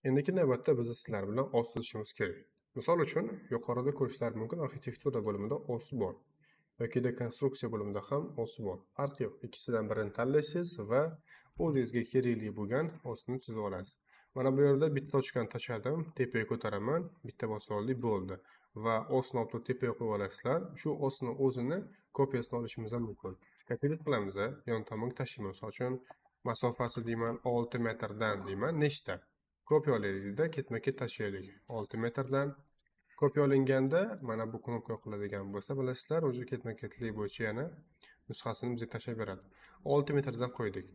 Endiki navbatda biz sizlar bilan os chizishimiz kerak. Misol uchun, yuqorida ko'rishlari mumkin arxitektura bo'limida os bor yoki konstruksiya bo'limida ham os bor. Farqi yo'q. Ikkisidan birini tanlaysiz va o'zingizga kerakli bo'lgan osni chizib olasiz. Mana bu yerda bitta tochkani tashladim, tepaga ko'taraman, bitta bosib oldik, bo'ldi. Va osni olib tepaga qo'yib olasizlar. Shu osni o'zini kopiyasini olishimiz ham mumkin. Kopiya qilamiz, yon tomonga tashlaymiz. Misol uchun, masofasi deyman 6 metrdan deyman, nechta? Kopya olaylikda ketma-ket tashlaylik. 6 metrdan kopya olinganda mana bu knopka qo'yiladigan bo'lsa, bilasizlar, o'zi ketma-ketlik bo'yicha yana nusxasini bizga tashlab beradi. 6 metrdan qo'ydik.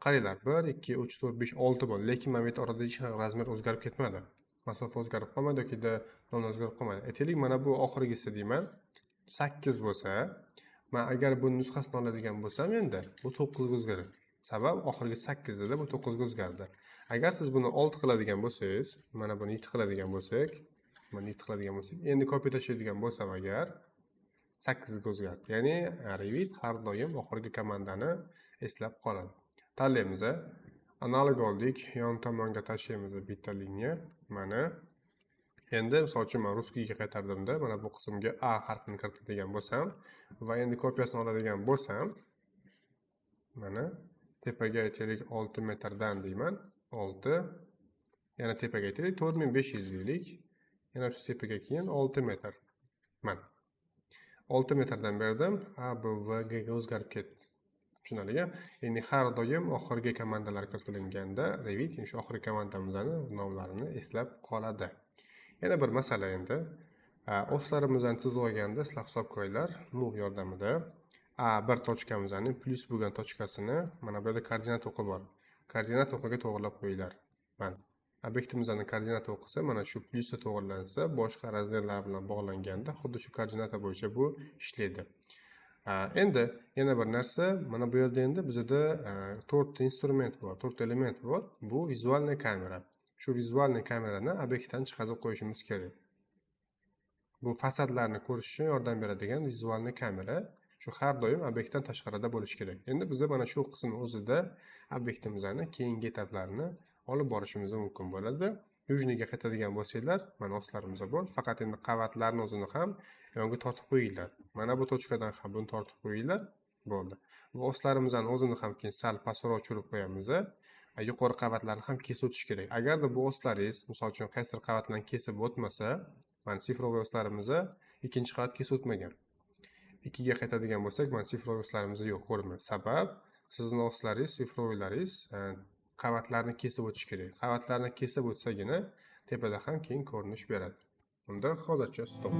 Qaranglar, 1 2 3 4 5 6 bor, lekin mana bu yerda orada hech qanaqa razmer o'zgarib ketmadi. Masofa o'zgarib qolmadi yoki nom o'zgarib qolmadi. Aytaylik, mana bu oxirgisi deyman 8 bo'lsa, men agar bu nusxasini oladigan bo'lsam, endi bu 9 ga o'zgaradi. Sabab oxirgi 8 eda bu 9 ga o'zgardi. Agar siz buni 6 qiladigan bo'lsangiz, mana buni 7 qiladigan bo'lsak, mana 7 qiladigan bo'lsak, endi kopiya tashlaydigan bo'lsam agar 8 ga o'zgardi. Ya'ni Revit har doim oxirgi komandani eslab qoladi. Tanlaymiz. Analog oldik, yon tomonga tashlaymiz bitta liniya. Mana endi misol uchun men ruskiyga qaytardimda, mana bu qismga A harfini kiritadigan bo'lsam va endi kopiyasini oladigan bo'lsam, mana tepaga aytaylik 6 metrdan deyman. 6. Yana tepaga aytaylik 4500 deylik. Yana shu tepaga keyin 6 metr. Mana 6 metrdan berdim, A, B, V, G ga o'zgarib ketdi. Tushunarlimi? Endi har doim oxirgi komandalar kiritilganda Revit shu oxirgi komandamizning nomlarini eslab qoladi. Yana bir masala endi oslarimizni chizib olganda sizlar hisob qo'yinglar, move yordamida bir tochkamizning plyus bo'lgan tochkasini mana bu yerda koordinat o'qi bor. Koordinat o'qiga to'g'rilab qo'yinglar. Mana obyektimizning koordinat o'qisi mana shu plyusga to'g'rilansa, boshqa razmerlar bilan bog'langanda xuddi shu koordinata bo'yicha bu ishlaydi. Endi yana bir narsa, mana bu yerda endi bizda 4 instrument bor, 4 element bor. Bu vizualniy kamera. Shu vizualniy kamerani obyektdan chiqarib qo'yishimiz kerak. Bu fasadlarni ko'rish uchun yordam beradigan vizualniy kamera. Shu har doim obyektdan tashqarida bo'lishi kerak. Endi biz mana shu qism o'zida obyektimizning keyingi etaplarini olib borishimiz mumkin bo'ladi. Yujniga qaytadigan bo'lsanglar, mana oslarimiz bor. Faqat endi qavatlarni o'zini ham yonga tortib qo'yinglar. Mana bu tochkadan ham buni tortib qo'yinglar. Bo'ldi. Va oslarimizning o'zini ham keyin sal pastroq tushirib qo'yamiz. Yuqori qavatlarni ham kesib o'tish kerak. Agarda bu oslaringiz, misol uchun qaysi qavatlarni kesib o'tmasa, mana sifroviy oslarimizni ikkinchi qavat kesib o'tmagan. 2 ga qaytadigan bo'lsak, mana sifroviy oslarimiz yo'q, ko'rinmaydi. Sabab sizning oslaringiz, sifrovilaringiz qavatlarni kesib o'tish kerak. Qavatlarni kesib o'tsagina tepada ham keyin ko'rinish beradi. Unda hozircha stop.